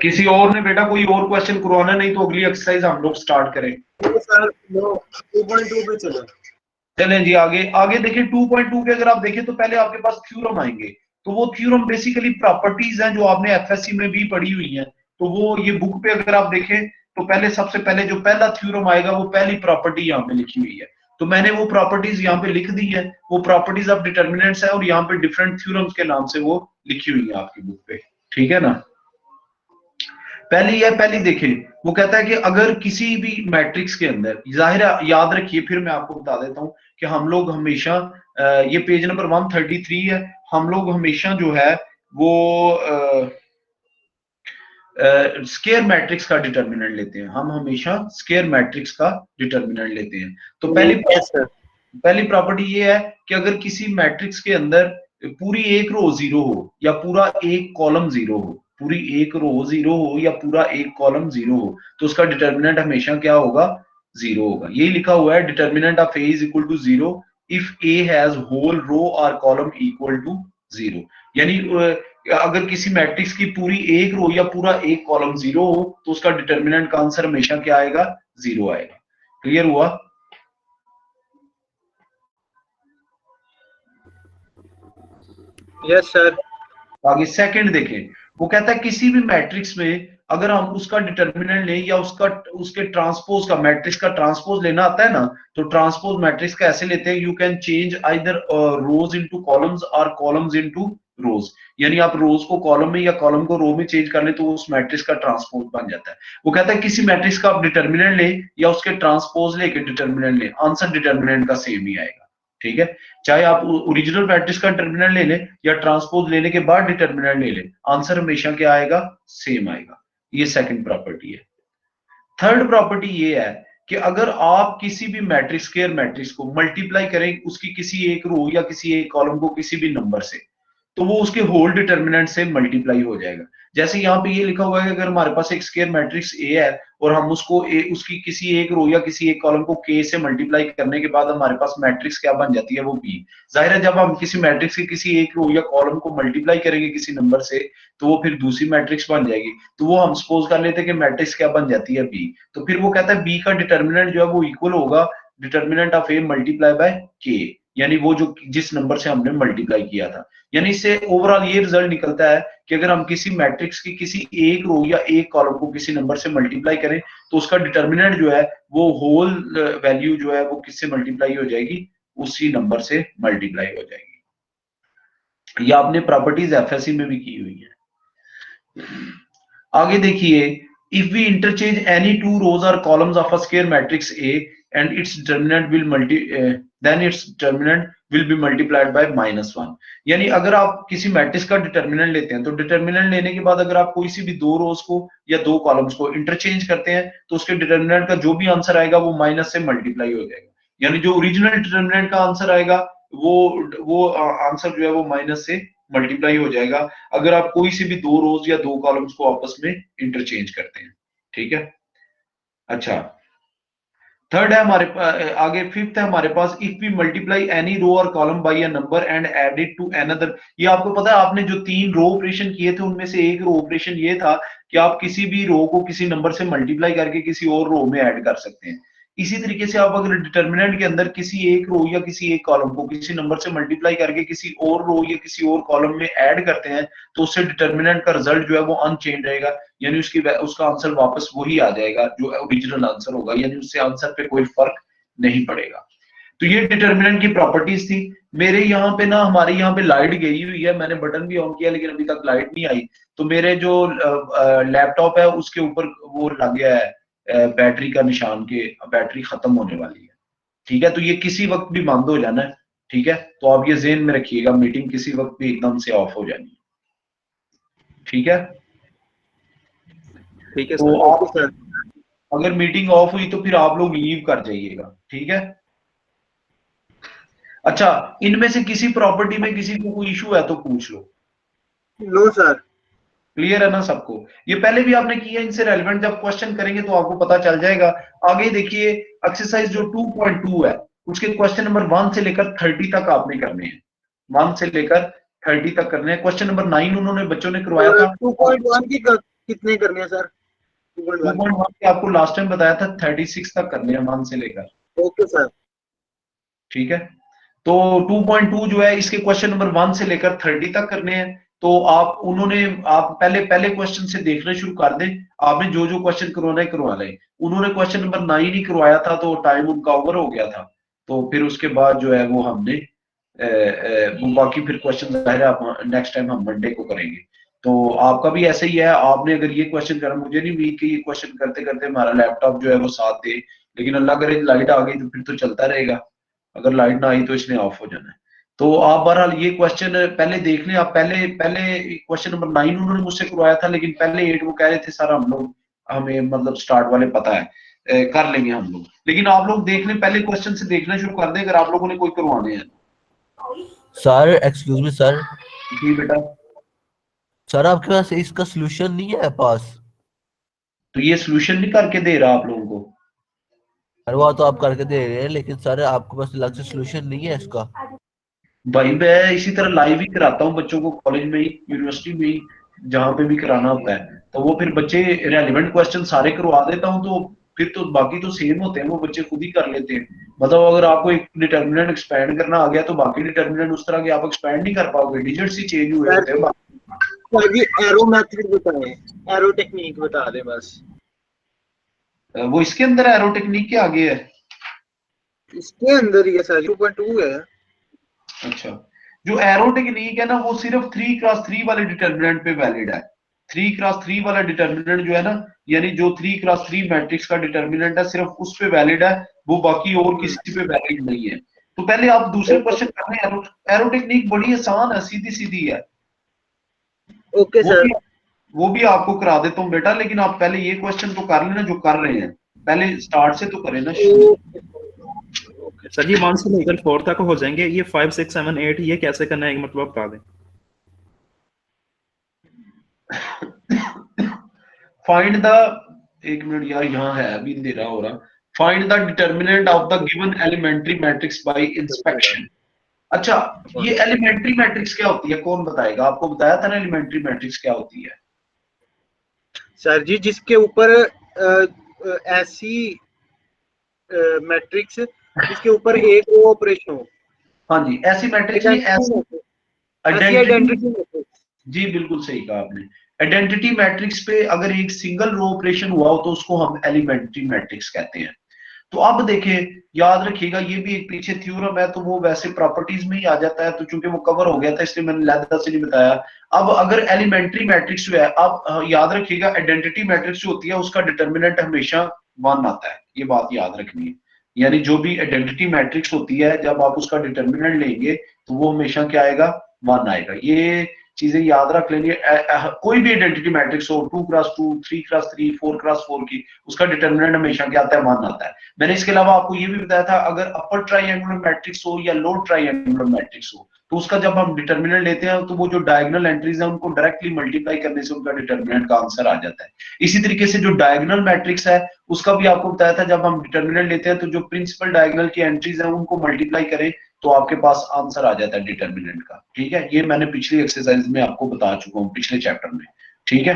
किसी और ने बेटा कोई और क्वेश्चन करवाना, नहीं तो अगली एक्सरसाइज हम लोग स्टार्ट करें। सर 2.2 पे चले। चलें जी आगे। आगे देखिए 2.2 पे अगर आप देखें तो पहले आपके पास थ्योरम आएंगे, तो वो थ्योरम बेसिकली प्रॉपर्टीज हैं जो आपने एफएससी में भी पढ़ी हुई हैं। तो वो ये बुक पे अगर आप देखें तो पहले सबसे पहले जो पहला थ्योरम आएगा वो पहली प्रॉपर्टी यहाँ पे लिखी हुई है। तो मैंने वो प्रॉपर्टीज यहाँ पे लिख दी है, वो प्रॉपर्टीज ऑफ डिटर्मिनेंट्स है और यहाँ पे डिफरेंट थ्योरम्स के नाम से वो लिखी हुई है आपकी बुक पे। ठीक है ना, पहली देखें, वो कहता है कि अगर किसी भी मैट्रिक्स के अंदर, जाहिर है याद रखिए, फिर मैं आपको बता देता हूं कि हम लोग हमेशा ये पेज नंबर 133 है, हम लोग हमेशा जो है वो स्केयर मैट्रिक्स का डिटर्मिनेंट लेते हैं। हम हमेशा स्केयर मैट्रिक्स का डिटर्मिनेंट लेते हैं। तो पहली प्रॉपर्टी ये है कि अगर किसी मैट्रिक्स के अंदर पूरी एक रो जीरो हो या पूरा एक कॉलम जीरो हो, पूरी एक रो जीरो हो या पूरा एक कॉलम जीरो हो, तो उसका डिटर्मिनेंट हमेशा क्या होगा? जीरो होगा। यही लिखा हुआ है, determinant of A is equal to zero if A has whole row और कॉलम इक्वल टू जीरो। यानी अगर किसी मैट्रिक्स की पूरी एक रो या पूरा एक कॉलम जीरो हो तो उसका डिटर्मिनेंट का आंसर हमेशा क्या आएगा? जीरो आएगा। क्लियर हुआ? Yes sir. आगे सेकंड देखें, वो कहता है किसी भी मैट्रिक्स में अगर हम उसका डिटर्मिनेंट लें या उसके ट्रांसपोज का, मैट्रिक्स का ट्रांसपोज लेना आता है ना, तो ट्रांसपोज मैट्रिक्स का ऐसे लेते हैं, you can change either rose into columns और कॉलम्स इनटू रोज। यानी आप रोज को कॉलम में या कॉलम को रो में चेंज कर ले तो उस मैट्रिक्स का ट्रांसपोज बन जाता है। वो कहता है किसी मैट्रिक्स का आप डिटर्मिनेंट ले या उसके ट्रांसपोज लेके डिटर्मिनेंट ले, आंसर डिटर्मिनेंट का सेम ही आएगा। ठीक है, चाहे आप ओरिजिनल मैट्रिक्स का डिटर्मिनेंट ले लें या ट्रांसपोज लेने के बाद डिटर्मिनेंट ले लें, आंसर हमेशा क्या आएगा? सेम आएगा। ये सेकंड प्रॉपर्टी है। थर्ड प्रॉपर्टी ये है कि अगर आप किसी भी मैट्रिक्स, स्क्वायर मैट्रिक्स को मल्टीप्लाई करें उसकी किसी एक रो या किसी एक कॉलम को किसी भी नंबर से, तो वो उसके होल डिटर्मिनेंट से मल्टीप्लाई हो जाएगा। जैसे यहाँ पे ये लिखा हुआ है कि अगर हमारे पास एक स्क्वायर मैट्रिक्स ए है और हम उसकी किसी एक रो या किसी एक कॉलम को के से मल्टीप्लाई करने के बाद हमारे पास मैट्रिक्स क्या बन जाती है? वो बी। जाहिर है जब हम किसी मैट्रिक्स के किसी एक रो या कॉलम को मल्टीप्लाई करेंगे किसी नंबर से तो वो फिर दूसरी मैट्रिक्स बन जाएगी। तो वो हम सपोज कर लेते हैं कि मैट्रिक्स क्या बन जाती है? बी। तो फिर वो कहता है बी का डिटर्मिनेंट जो है वो इक्वल होगा determinant of A multiply by के, यानी वो जो जिस नंबर से हमने मल्टीप्लाई किया था। यानी इससे ओवरऑल ये रिजल्ट निकलता है कि अगर हम किसी मैट्रिक्स की किसी एक रो या एक कॉलम को किसी नंबर से मल्टीप्लाई करें तो उसका डिटर्मिनेंट जो है वो होल वैल्यू जो है वो किससे मल्टीप्लाई हो जाएगी? उसी नंबर से मल्टीप्लाई हो जाएगी। ये आपने प्रॉपर्टीज एफएससी में भी की हुई है। आगे देखिए, if we interchange any two rows और columns of a square matrix A and its determinant will be multiplied by -1। यानी अगर आप किसी मैट्रिक्स का डिटर्मिनेंट लेते हैं तो डिटर्मिनेंट लेने के बाद अगर आप कोई सी भी दो रोज को या दो कॉलम्स को इंटरचेंज करते हैं तो उसके डिटर्मिनेंट का जो भी आंसर आएगा वो माइनस से मल्टीप्लाई हो जाएगा। यानी जो ओरिजिनल डिटर्मिनेंट का आंसर आएगा वो आंसर जो है वो माइनस से मल्टीप्लाई हो जाएगा अगर आप कोई सी भी दो रोज या दो कॉलम्स को आपस में इंटरचेंज करते हैं। ठीक है, अच्छा थर्ड है हमारे आगे फिफ्थ है हमारे पास, if we multiply any row और column by a number and add it to another. ये आपको पता है आपने जो तीन रो ऑपरेशन किए थे उनमें से एक रो ऑपरेशन ये था कि आप किसी भी रो को किसी नंबर से मल्टीप्लाई करके किसी और रो में ऐड कर सकते हैं। इसी तरीके से आप अगर डिटर्मिनेंट के अंदर किसी एक रो या किसी एक कॉलम को किसी नंबर से मल्टीप्लाई करके किसी और रो या किसी और कॉलम में ऐड करते हैं तो उससे डिटर्मिनेंट का रिजल्ट जो है वो अनचेंज रहेगा, यानी उसका आंसर वापस वही आ जाएगा जो ओरिजिनल आंसर होगा, यानी उससे आंसर पे कोई फर्क नहीं पड़ेगा। तो ये डिटर्मिनेंट की प्रॉपर्टीज थी। मेरे यहाँ पे ना, हमारे यहाँ पे लाइट गई हुई है, मैंने बटन भी ऑन किया लेकिन अभी तक लाइट नहीं आई। तो मेरे जो लैपटॉप है उसके ऊपर वो लग गया है बैटरी का निशान के बैटरी खत्म होने वाली है। ठीक है, तो ये किसी वक्त भी बंद हो जाना है। ठीक है, तो आप ये ज़हन में रखिएगा, मीटिंग किसी वक्त भी एकदम से ऑफ हो जानी है। ठीक है, ठीक है तो सर। आप अगर मीटिंग ऑफ हुई तो फिर आप लोग लीव कर जाइएगा। ठीक है। अच्छा, इनमें से किसी प्रॉपर्टी में किसी को कोई इशू है तो पूछ लो। No sir. क्लियर है ना सबको? ये पहले भी आपने किया, इनसे रेलेवेंट जब क्वेश्चन करेंगे तो आपको पता चल जाएगा। आगे देखिए, एक्सरसाइज जो 2.2 है उसके क्वेश्चन नंबर 1 से लेकर 30 तक आपने करने हैं। 1 से लेकर 30 तक करने हैं। क्वेश्चन नंबर 9 उन्होंने बच्चों ने करवाया था। 2.1 की कितने करने हैं सर? 2.1 2.1 के आपको लास्ट टाइम बताया था 36 तक करने हैं 1 से लेकर। Okay sir. ठीक है, तो 2.2 जो है इसके क्वेश्चन नंबर 1 से लेकर 30 तक करने हैं। तो आप पहले पहले क्वेश्चन से देखना शुरू कर दें। आपने जो जो क्वेश्चन करवाना है करवा लें। उन्होंने क्वेश्चन नंबर 9 ही करवाया था तो टाइम उनका ओवर हो गया था। तो फिर उसके बाद जो है वो हमने वो बाकी फिर क्वेश्चन जाहिर है आप नेक्स्ट टाइम हम मंडे को करेंगे। तो आपका भी ऐसे ही है, आपने अगर ये क्वेश्चन करा, मुझे नहीं उम्मीद कि ये क्वेश्चन करते करते हमारा लैपटॉप जो है वो साथ दे, लेकिन अल्लाह करे लाइट आ गई तो फिर तो चलता रहेगा। अगर लाइट ना आई तो इसने ऑफ हो जाना है। तो आप बहरहाल ये क्वेश्चन पहले देख लें। आप पहले पहले क्वेश्चन नंबर 9 उन्होंने मुझसे करवाया था, लेकिन पहले 8 वो कह रहे थे सर हम लोग हमें मतलब स्टार्ट वाले पता है, कर लेंगे हम लोग। लेकिन आप लोग देख लें, पहले क्वेश्चन से देखना शुरू कर दें अगर आप लोगों ने कोई करवाने हैं। Sir excuse me sir. जी बेटा। सर आपके पास इसका सोल्यूशन नहीं है पास? तो ये सोल्यूशन नहीं करके दे रहा आप लोगों को? अरे वो तो आप करके दे रहे हैं, लेकिन सर आपके पास अलग से सोल्यूशन नहीं है इसका? भाई मैं इसी तरह लाइव ही कराता हूँ बच्चों को, कॉलेज में ही, यूनिवर्सिटी में ही, जहाँ पे भी कराना होता है। तो वो फिर बच्चे रेलिवेंट क्वेश्चन सारे करवा देता हूँ, तो फिर तो बाकी तो सेम होते हैं, वो बच्चे खुद ही कर लेते हैं। मतलब अगर आपको एक डिटर्मिनेंट एक्सपैंड करना आ गया तो बाकी डिटर्मिनेंट उस तरह के आप एक्सपैंड नहीं कर पाओगे, डिजिट्स ही चेंज हुए होते हैं। सर जी एरो मेथड बताएं, एरो टेक्निक बता दें बस। वो इसके अंदर एरो टेक्निक के आगे है। इसके अंदर ही है सर, 2.2 है। अच्छा, जो एरो टेक्निक है ना वो सिर्फ 3x3 वाले डिटर्मिनेंट पे वैलिड है। 3x3 वाला डिटर्मिनेंट जो है ना, यानी जो 3x3 मैट्रिक्स का डिटर्मिनेंट है सिर्फ उस पे वैलिड है, वो बाकी और किसी पे वैलिड नहीं है। तो पहले आप दूसरे क्वेश्चन कर रहे हैं। एरो टेक्निक बड़ी आसान है, सीधी सीधी है। Okay sir. वो भी आपको करा देता हूँ बेटा, लेकिन आप पहले ये क्वेश्चन तो कर लेना जो कर रहे हैं, पहले स्टार्ट से तो करें ना शुरू। सर जी 1 से लेकर 4 तक हो जाएंगे, ये 5 6 7 8 ये कैसे करना है एक मतलब बता दें। फाइंड द, एक मिनट यार यहाँ है अभी अंधेरा हो रहा। Find the determinant of the given elementary matrix by inspection. अच्छा, ये एलिमेंट्री मैट्रिक्स क्या होती है कौन बताएगा? आपको बताया था ना एलिमेंट्री मैट्रिक्स क्या होती है। सर जी जिसके ऊपर ऐसी मैट्रिक्स जिसके ऊपर एक रो ऑपरेशन हो। हाँ जी, ऐसी मैट्रिक्स नहीं, ऐसी आइडेंटिटी। जी बिल्कुल सही कहा आपने। आइडेंटिटी मैट्रिक्स पे अगर एक सिंगल रो ऑपरेशन हुआ हो तो उसको हम एलिमेंट्री मैट्रिक्स कहते हैं। तो अब देखिए, याद रखिएगा ये भी एक पीछे थ्योरम है, तो वो वैसे प्रॉपर्टीज में ही आ जाता है, तो चूंकि वो कवर हो गया था इसलिए मैंने लैदा से नहीं बताया। अब अगर एलिमेंट्री मैट्रिक्स जो है, अब याद रखिएगा आइडेंटिटी मैट्रिक्स जो होती है उसका डिटर्मिनेंट हमेशा 1 आता है, ये बात याद रखनी है। यानी जो भी आइडेंटिटी मैट्रिक्स होती है जब आप उसका डिटर्मिनेंट लेंगे तो वो हमेशा क्या आएगा? 1 आएगा। ये चीजें याद रख लेनी है। कोई भी आइडेंटिटी मैट्रिक्स हो 2x2, 3x3, 4x4 की, उसका डिटर्मिनेंट हमेशा क्या आता है? 1 आता है। मैंने इसके अलावा आपको ये भी बताया था अगर अपर ट्राइंगुलर मैट्रिक्स हो या लोअर ट्राइंगुलर मैट्रिक्स हो तो उसका जब हम डिटर्मिनेंट लेते हैं तो वो जो डायगोनल एंट्रीज है उनको डायरेक्टली मल्टीप्लाई करने से उनका डिटर्मिनेंट का आंसर आ जाता है। इसी तरीके से जो डायगोनल मैट्रिक्स है उसका भी आपको बताया था जब हम डिटर्मिनेंट लेते हैं तो जो प्रिंसिपल डायगोनल की एंट्रीज है उनको मल्टीप्लाई करें तो आपके पास आंसर आ जाता है डिटर्मिनेंट का। ठीक है, ये मैंने पिछली एक्सरसाइज में आपको बता चुका हूँ, पिछले चैप्टर में। ठीक है,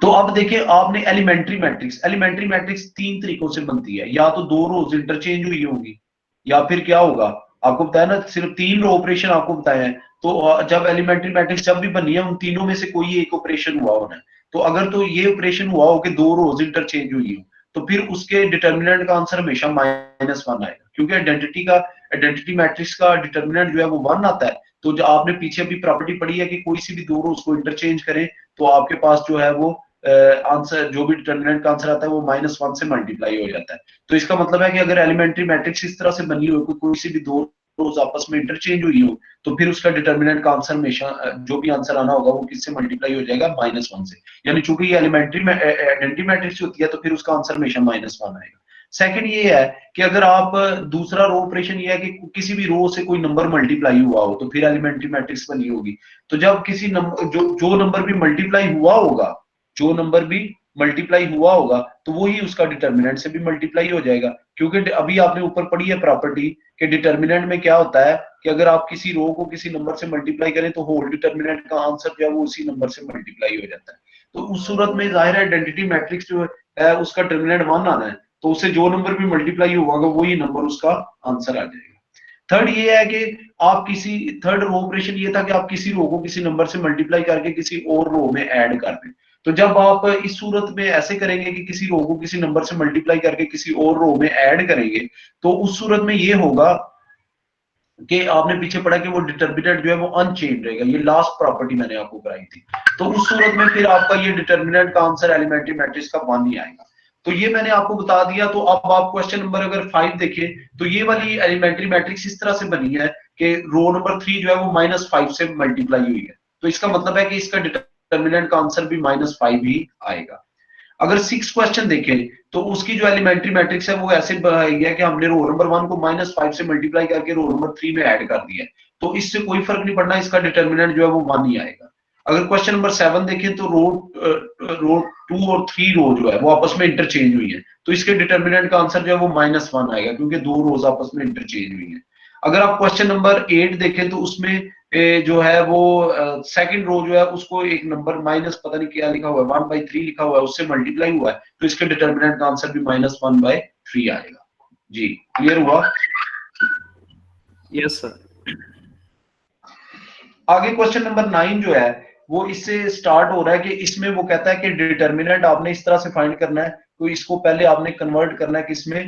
तो अब देखिए आपने एलिमेंट्री मैट्रिक्स 3 तरीकों से बनती है, या तो 2 रोज इंटरचेंज हुई होंगी या फिर क्या होगा आपको बताया ना, सिर्फ 3 रो ऑपरेशन आपको बताए हैं। तो जब एलिमेंट्री मैट्रिक्स जब भी बनी है उन तीनों में से कोई एक ऑपरेशन हुआ होना है। तो अगर तो ये ऑपरेशन हुआ हो कि 2 रोज इंटरचेंज हुई हो तो फिर उसके डिटर्मिनेंट का आंसर हमेशा -1 आएगा। क्योंकि आइडेंटिटी मैट्रिक्स का डिटर्मिनेंट जो है वो 1 आता है। तो जो आपने पीछे भी प्रॉपर्टी पढ़ी है कि कोई सी भी दो रोज को इंटरचेंज करें तो आपके पास जो है वो आंसर, जो भी डिटर्मिनेंट का आंसर आता है वो -1 से मल्टीप्लाई हो जाता है। तो इसका मतलब है कि अगर एलिमेंट्री मैट्रिक्स इस तरह से बनी हो, कोई सी भी दो रोज आपस में इंटरचेंज हुई हो, तो फिर उसका डिटर्मिनेंट का आंसर हमेशा जो भी आंसर आना होगा वो किससे मल्टीप्लाई हो जाएगा, -1 से। यानी चूंकि ये एलिमेंट्री आइडेंटिटी मैट्रिक्स होती है तो फिर उसका आंसर हमेशा -1 आएगा। सेकंड ये है कि अगर आप दूसरा रो ऑपरेशन ये है कि किसी भी रो से कोई नंबर मल्टीप्लाई हुआ हो तो फिर एलिमेंट्री मैट्रिक्स बनी होगी। तो जब किसी नंबर जो नंबर भी मल्टीप्लाई हुआ होगा, जो नंबर भी मल्टीप्लाई हुआ होगा तो वो ही उसका डिटर्मिनेंट से भी मल्टीप्लाई हो जाएगा। क्योंकि अभी आपने ऊपर पढ़ी है प्रॉपर्टी कि डिटर्मिनेंट में क्या होता है कि अगर आप किसी रो को किसी नंबर से मल्टीप्लाई करें तो होल डिटर्मिनेंट का आंसर जो है वो उसी नंबर से मल्टीप्लाई हो जाता है। तो उस सूरत में जाहिर है आइडेंटिटी मैट्रिक्स जो है उसका डिटर्मिनेंट 1 आना है, तो उससे जो नंबर भी मल्टीप्लाई होगा वही नंबर उसका आंसर आ जाएगा। थर्ड ये है कि आप किसी थर्ड रो ऑपरेशन ये था कि आप किसी रो को किसी नंबर से मल्टीप्लाई करके किसी और रो में ऐड कर दें। तो जब आप इस सूरत में ऐसे करेंगे कि किसी रो को किसी नंबर से मल्टीप्लाई करके किसी और रो में ऐड करेंगे तो उस सूरत में ये होगा कि आपने पीछे पढ़ा कि वो डिटर्मिनेंट जो है वो अनचेंज रहेगा। ये लास्ट प्रॉपर्टी मैंने आपको कराई थी। तो उस सूरत में फिर आपका ये डिटर्मिनेंट का आंसर एलिमेंट्री मैट्रिक्स का 1 ही आएगा। तो ये मैंने आपको बता दिया। तो अब आप क्वेश्चन नंबर अगर 5 देखें तो ये वाली एलिमेंट्री मैट्रिक्स इस तरह से बनी है कि रो नंबर 3 जो है वो -5 से मल्टीप्लाई हुई है। तो इसका मतलब है कि इसका डिटर्मिनेंट का आंसर भी -5 ही आएगा। अगर 6 क्वेश्चन देखें तो उसकी जो एलिमेंट्री मैट्रिक्स है वो ऐसे है कि हमने रो नंबर 1 को -5 से मल्टीप्लाई करके रो नंबर 3 में ऐड कर दिया है। तो इससे कोई फर्क नहीं पड़ना, इसका डिटर्मिनेंट जो है वो 1 ही आएगा। अगर क्वेश्चन नंबर 7 देखें तो रो 2 और 3 रो जो है वो आपस में इंटरचेंज हुई है, तो इसके डिटर्मिनेंट का आंसर जो है वो -1 आएगा क्योंकि दो रोज आपस में इंटरचेंज हुई है। अगर आप क्वेश्चन नंबर 8 देखें तो उसमें जो है वो सेकंड रो जो है उसको एक नंबर माइनस पता नहीं क्या लिखा हुआ है 1/3 लिखा हुआ है, उससे मल्टीप्लाई हुआ है, तो इसके डिटर्मिनेंट का आंसर भी -1/3 आएगा। जी क्लियर हुआ? Yes sir. आगे क्वेश्चन नंबर 9 जो है वो इससे स्टार्ट हो रहा है कि इसमें वो कहता है कि डिटर्मिनेंट आपने इस तरह से फाइंड करना है, तो इसको पहले आपने कन्वर्ट करना है किसमें,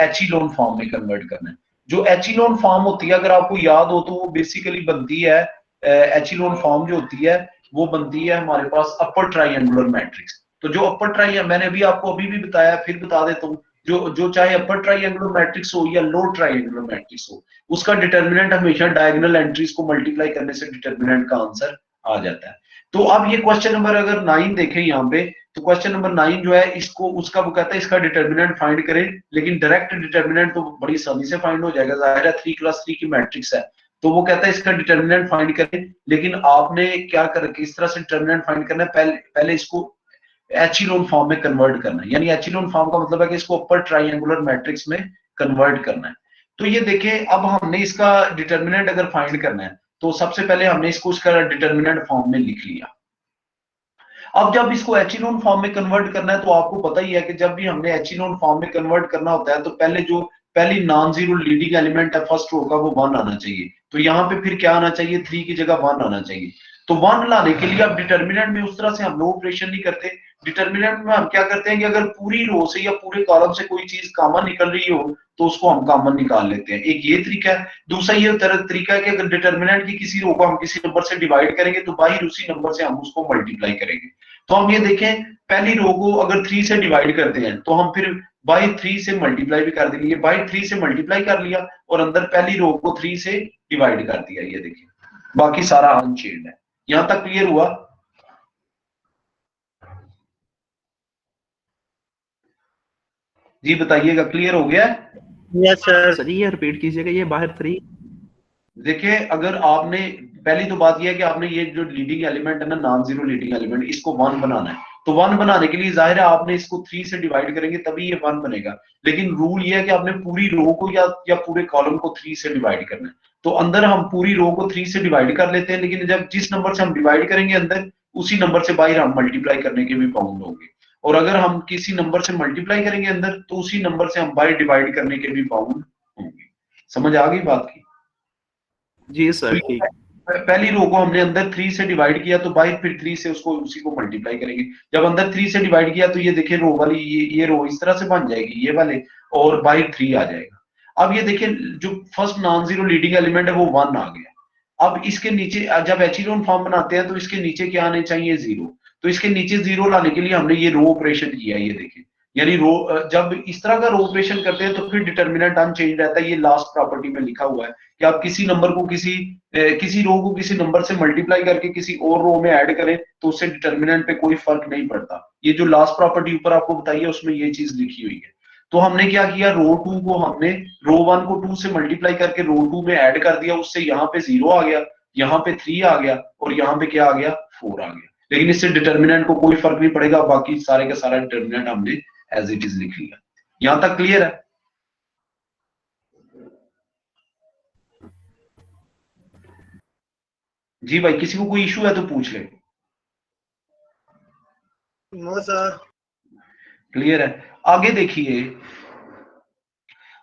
एचिलोन फॉर्म में कन्वर्ट करना है। जो एचिलोन फॉर्म होती है अगर आपको याद हो तो वो बेसिकली बनती है, एचिलोन फॉर्म जो होती है वो बनती है हमारे पास अपर ट्राइंगुलर मैट्रिक्स। तो जो अपर ट्राइंगुलर मैंने अभी आपको अभी भी बताया फिर बता देता हूँ, जो चाहे अपर ट्राइंगुलर मैट्रिक्स हो या लोअर ट्राइंगुलर मैट्रिक्स हो, उसका डिटर्मिनेंट हमेशा डायगोनल एंट्रीज को मल्टीप्लाई करने से डिटर्मिनेंट का आंसर आ जाता है। तो अब ये क्वेश्चन नंबर अगर 9 देखें यहाँ पे, तो क्वेश्चन नंबर 9 जो है इसको उसका वो कहता है इसका डिटर्मिनेंट फाइंड करें, लेकिन डायरेक्ट डिटर्मिनेंट तो बड़ी आसानी से फाइंड हो जाएगा, जाहिर है 3x3 की मैट्रिक्स है। तो वो कहता है इसका डिटर्मिनेंट फाइंड करें, लेकिन आपने क्या कर किस तरह से डिटर्मिनेंट फाइंड करना है, पहले इसको एचिलोन फॉर्म में कन्वर्ट करना है। यानी एचिलोन फॉर्म का मतलब है कि इसको अपर ट्राइंगुलर मैट्रिक्स में कन्वर्ट करना है। तो ये देखें अब हमने इसका डिटर्मिनेंट अगर फाइंड करना है तो सबसे पहले हमने इसको उसका डिटर्मिनेंट फॉर्म में लिख लिया। अब जब इसको एचिलोन फॉर्म में कन्वर्ट करना है तो आपको पता ही है कि जब भी हमने एचिलोन फॉर्म में कन्वर्ट करना होता है तो पहली नॉन जीरो लीडिंग एलिमेंट है फर्स्ट रो का वो 1 आना चाहिए। तो यहाँ पे फिर क्या आना चाहिए, 3 की जगह 1 आना चाहिए। तो 1 लाने के लिए अब डिटर्मिनेंट में उस तरह से हम लोग ऑपरेशन नहीं करते। डिटर्मिनेंट में हम क्या करते हैं कि अगर पूरी रो से या पूरे कॉलम से कोई चीज कॉमन निकल रही हो तो उसको हम कॉमन निकाल लेते हैं, एक ये तरीका है। दूसरा ये तरीका है कि अगर डिटर्मिनेंट की किसी रो को हम किसी नंबर से डिवाइड करेंगे तो बाहर उसी नंबर से हम उसको मल्टीप्लाई करेंगे। तो हम ये देखें पहली रो को अगर 3 से डिवाइड करते हैं तो हम फिर बाई 3 से मल्टीप्लाई भी कर देंगे, बाई 3 से मल्टीप्लाई कर लिया और अंदर पहली रो को 3 से डिवाइड कर दिया। ये देखिए बाकी सारा अनचेंज्ड है। यहां तक क्लियर हुआ? जी बताइएगा, क्लियर हो गया? Yes sir. सर ये रिपीट कीजिएगा, ये बाहर 3। देखिए अगर आपने पहली तो बात यह है कि आपने ये जो लीडिंग एलिमेंट है ना नॉन जीरो लीडिंग एलिमेंट, इसको 1 बनाना है। तो 1 बनाने के लिए जाहिर है आपने इसको 3 से डिवाइड करेंगे तभी ये 1 बनेगा। लेकिन रूल ये है कि आपने पूरी रो को या पूरे कॉलम को 3 से डिवाइड करना है। तो अंदर हम पूरी रो को 3 से डिवाइड कर लेते हैं, लेकिन जब जिस नंबर से हम डिवाइड करेंगे अंदर उसी नंबर से बाहर हम मल्टीप्लाई करने के भी बाउंड होंगे। और अगर हम किसी नंबर से मल्टीप्लाई करेंगे अंदर तो उसी नंबर से हम बाहर डिवाइड करने के भी बाउंड होंगे। समझ आ गई बात की? जी सर ठीक। पहली रो को हमने अंदर 3 से डिवाइड किया तो बाहर फिर 3 से उसको उसी को मल्टीप्लाई करेंगे। जब अंदर 3 से डिवाइड किया तो ये देखिए रो वाली ये रो इस तरह से बन जाएगी ये वाले, और बाहर 3 आ जाएगा। अब ये देखिए जो first non zero leading element है वो 1 आ गया। अब इसके नीचे जब एचिलोन फॉर्म बनाते हैं तो इसके नीचे क्या आने चाहिए, 0। तो इसके नीचे 0 लाने के लिए हमने ये रो ऑपरेशन किया है, ये देखिए, यानी रो जब इस तरह का रो ऑपरेशन करते हैं तो फिर डिटर्मिनेंट अनचेंज रहता है। ये लास्ट प्रॉपर्टी में लिखा हुआ है कि आप किसी नंबर को किसी रो को किसी नंबर से मल्टीप्लाई करके किसी और रो में ऐड करें तो उससे डिटर्मिनेंट पे कोई फर्क नहीं पड़ता। ये जो लास्ट प्रॉपर्टी ऊपर आपको बताई है उसमें ये चीज लिखी हुई है। तो हमने क्या किया, रो 2 को हमने रो 1 को 2 से मल्टीप्लाई करके रो 2 में ऐड कर दिया, उससे यहाँ पे 0 आ गया, यहाँ पे 3 आ गया और यहाँ पे क्या आ गया, 4 आ गया। लेकिन इससे डिटर्मिनेंट को कोई फर्क नहीं पड़ेगा, बाकी सारे का सारा डिटर्मिनेंट हमने एज इट इज लिख लिया। यहां तक क्लियर है? जी भाई, किसी को कोई इशू है तो पूछ ले। No sir. क्लियर है? आगे देखिए,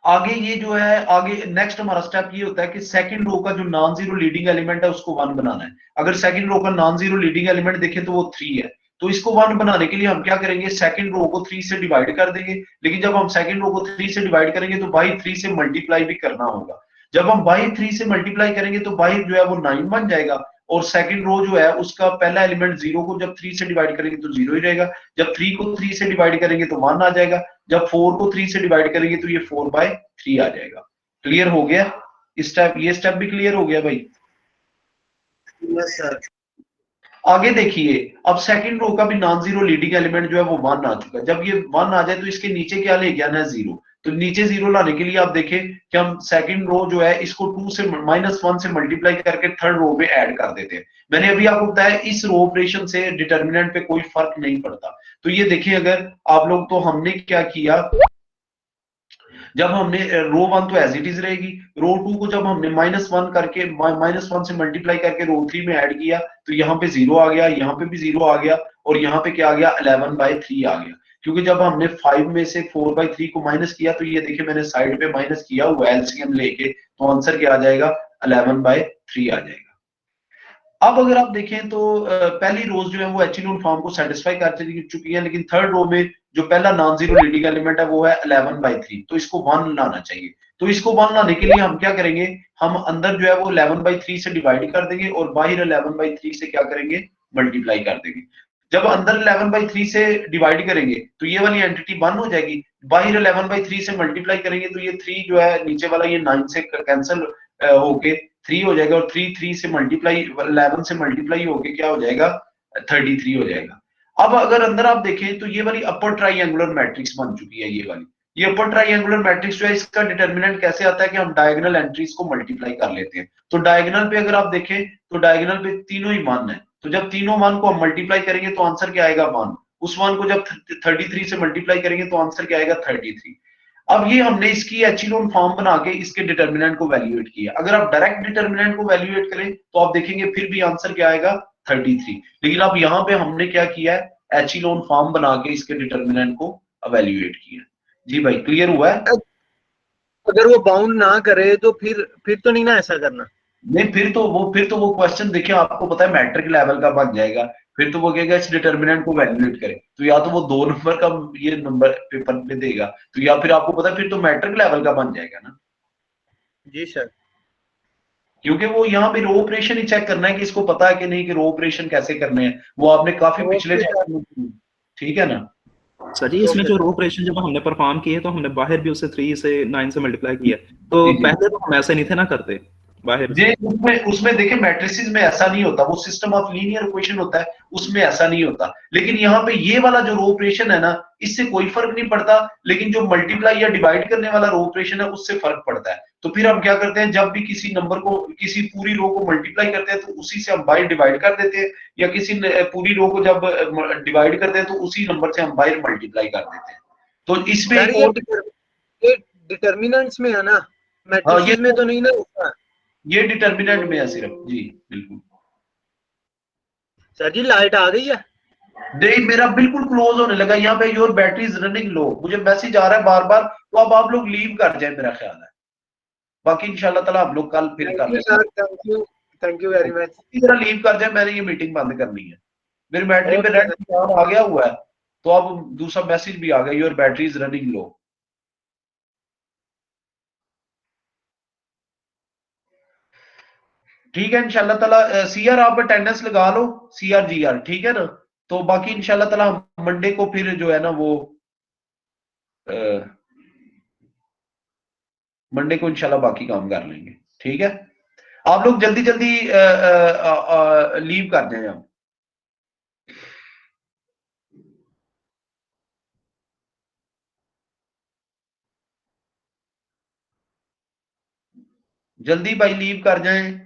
आगे ये जो है, आगे नेक्स्ट हमारा स्टेप ये होता है कि सेकंड रो का जो नॉन जीरो लीडिंग एलिमेंट है उसको 1 बनाना है। अगर सेकंड रो का नॉन जीरो लीडिंग एलिमेंट देखें तो वो 3 है, तो इसको 1 बनाने के लिए हम क्या करेंगे, सेकंड रो को 3 से डिवाइड कर देंगे। लेकिन जब हम सेकंड रो को 3 से डिवाइड करेंगे तो बाई 3 से मल्टीप्लाई भी करना होगा। जब हम बाई 3 से मल्टीप्लाई करेंगे तो बाई जो है वो 9 बन जाएगा, और सेकंड रो जो है उसका पहला एलिमेंट 0 को जब 3 से डिवाइड करेंगे तो 0 ही रहेगा, जब 3 को 3 से डिवाइड करेंगे तो 1 आ जाएगा, जब 4 को 3 से डिवाइड करेंगे तो ये 4/3 आ जाएगा। क्लियर हो गया? इस स्टेप, ये स्टेप भी क्लियर हो गया भाई? Yes sir. आगे देखिए, अब सेकंड रो का भी नॉन जीरो लीडिंग एलिमेंट जो है वो 1 आ चुका है। जब ये 1 आ जाए तो इसके नीचे क्या लेके आना है, 0। तो नीचे 0 लाने के लिए आप देखें कि हम सेकंड रो जो है इसको 2 से -1 से मल्टीप्लाई करके थर्ड रो में ऐड कर देते हैं। मैंने अभी आपको बताया इस रो ऑपरेशन से डिटर्मिनेंट पे कोई फर्क नहीं पड़ता। तो ये देखिए, अगर आप लोग, तो हमने क्या किया, जब हमने रो 1 तो एज इट इज रहेगी, रो 2 को जब हमने -1 करके -1 से मल्टीप्लाई करके रो 3 में ऐड किया तो यहाँ पे 0 आ गया, यहाँ पे भी 0 आ गया, और यहाँ पे क्या आ गया, 11/3 आ गया। क्योंकि जब हमने 5 में से 4/3 को माइनस किया तो ये देखिए मैंने साइड पे माइनस किया हुआ एलसीएम लेके, तो आंसर क्या आ जाएगा, 11/3 आ जाएगा। अब अगर आप देखें तो पहली रोज जो है वो एचिलोन फॉर्म को सेटिस्फाई कर चुकी है, लेकिन थर्ड रो में जो पहला नॉन जीरो लीडिंग एलिमेंट है वो है 11/3, तो इसको 1 लाना चाहिए। तो इसको 1 लाने के लिए हम क्या करेंगे, हम अंदर जो है वो 11/3 से डिवाइड कर देंगे और बाहर 11/3 से क्या करेंगे, मल्टीप्लाई कर देंगे। जब अंदर 11/3 से डिवाइड करेंगे तो ये वाली एंटिटी 1 हो जाएगी, बाहर 11/3 से मल्टीप्लाई करेंगे तो ये 3 जो है नीचे वाला ये 9 से कैंसिल होके 3 हो जाएगा, और 3 से मल्टीप्लाई 11 से मल्टीप्लाई होके क्या हो जाएगा, 33 हो जाएगा। अब अगर अंदर आप देखें तो ये वाली अपर ट्राइंगुलर मैट्रिक्स बन चुकी है। ये अपर ट्राइंगुलर मैट्रिक्स जो है इसका डिटर्मिनेंट कैसे आता है कि हम डायगोनल एंट्रीज को मल्टीप्लाई कर लेते हैं। तो डायगोनल पे अगर आप देखें तो डायगोनल पे तीनों ही मान है, तो जब तीनों मान को हम मल्टीप्लाई करेंगे तो आंसर क्या आएगा, 1। उस मान को जब 33 से मल्टीप्लाई करेंगे तो आंसर क्या आएगा, 33। अब ये हमने इसकी एचिलोन फॉर्म बना के इसके डिटर्मिनेंट को वैल्यूएट किया। अगर आप डायरेक्ट डिटर्मिनेंट को वैल्यूएट करें तो आप देखेंगे फिर भी आंसर क्या आएगा, 33। लेकिन अब यहाँ पे हमने क्या किया है, एचिलोन फॉर्म बना के इसके डिटर्मिनेंट को वैल्यूएट किया। जी भाई, क्लियर हुआ है? अगर वो बाउंड ना करे तो फिर तो नहीं ना ऐसा करना? नहीं, फिर तो वो क्वेश्चन देखिए आपको पता है मैट्रिक लेवल का बन जाएगा। फिर तो वो कहेगा इस डिटर्मिनेंट को वैल्यूएट करें, तो या तो वो 2 नंबर का ये नंबर पेपर में देगा, तो या फिर आपको पता है फिर तो मैट्रिक लेवल का बन जाएगा ना। जी सर। क्योंकि वो यहाँ पे रो ऑपरेशन ही चेक करना है कि इसको पता है कि नहीं कि रो ऑपरेशन कैसे करने हैं, वो आपने काफी पिछले ठीक है ना सर जी। इसमें जो रो ऑपरेशन जब हमने परफॉर्म किए तो हमने बाहर भी उसे 3 से 9 से मल्टीप्लाई किया, तो पहले तो हम ऐसे नहीं थे ना करते बाहर जी। उसमें देखिए मैट्रिसेस में ऐसा नहीं होता, वो सिस्टम ऑफ लीनियर इक्वेशन होता है, उसमें ऐसा नहीं होता। लेकिन यहाँ पे ये वाला जो रो ऑपरेशन है ना, इससे कोई फर्क नहीं पड़ता, लेकिन जो मल्टीप्लाई या डिवाइड करने वाला रो ऑपरेशन है उससे फर्क पड़ता है। तो फिर हम क्या करते हैं, जब भी किसी नंबर को, किसी पूरी रो को मल्टीप्लाई करते हैं तो उसी से हम बाहर डिवाइड कर देते हैं, या किसी पूरी रो को जब डिवाइड करते हैं तो उसी नंबर से हम बाहर मल्टीप्लाई कर देते हैं। तो इसमें ये डिटर्मिनेंट्स में है ना, मैट्रिसेस में तो नहीं ना होता? ये डिटर्मिनेंट में है सिर्फ। जी बिल्कुल। सर जी लाइट आ गई है? नहीं, मेरा बिल्कुल क्लोज होने लगा यहाँ पे, योर बैटरी इज रनिंग लो, मुझे मैसेज आ रहा है बार बार, तो अब आप लोग लीव कर जाए मेरा ख्याल है। बाकी इंशाल्लाह ताला आप लोग कल फिर कर लेंगे। Thank you very much. जरा लीव कर जाए, मैंने ये मीटिंग बंद करनी है। मेरी बैटरी पे रेड आ गया हुआ है, तो अब दूसरा मैसेज भी आ गया, योर बैटरी इज रनिंग लो। ठीक है इंशाल्लाह ताला। सीआर आप अटेंडेंस लगा लो, सीआर जीआर, ठीक है ना। तो बाकी इंशाल्लाह ताला मंडे को फिर जो है ना वो मंडे को इंशाल्लाह बाकी काम कर लेंगे, ठीक है। आप लोग जल्दी जल्दी लीव कर दें आप। जल्दी भाई लीव कर जाएं।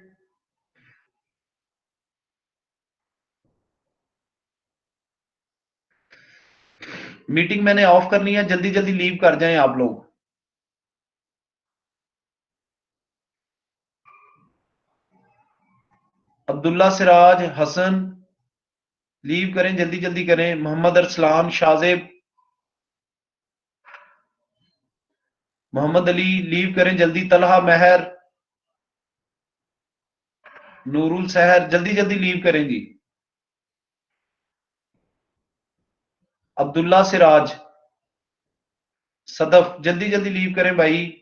मीटिंग मैंने ऑफ करनी है, जल्दी जल्दी लीव कर जाएं आप लोग। अब्दुल्ला सिराज हसन लीव करें, जल्दी जल्दी करें। मोहम्मद अरसलान शाजेब, मोहम्मद अली लीव करें जल्दी। तलहा महर, नूरुल सहर जल्दी जल्दी लीव करें जी। अब्दुल्ला सिराज, सदफ जल्दी जल्दी लीव करें भाई।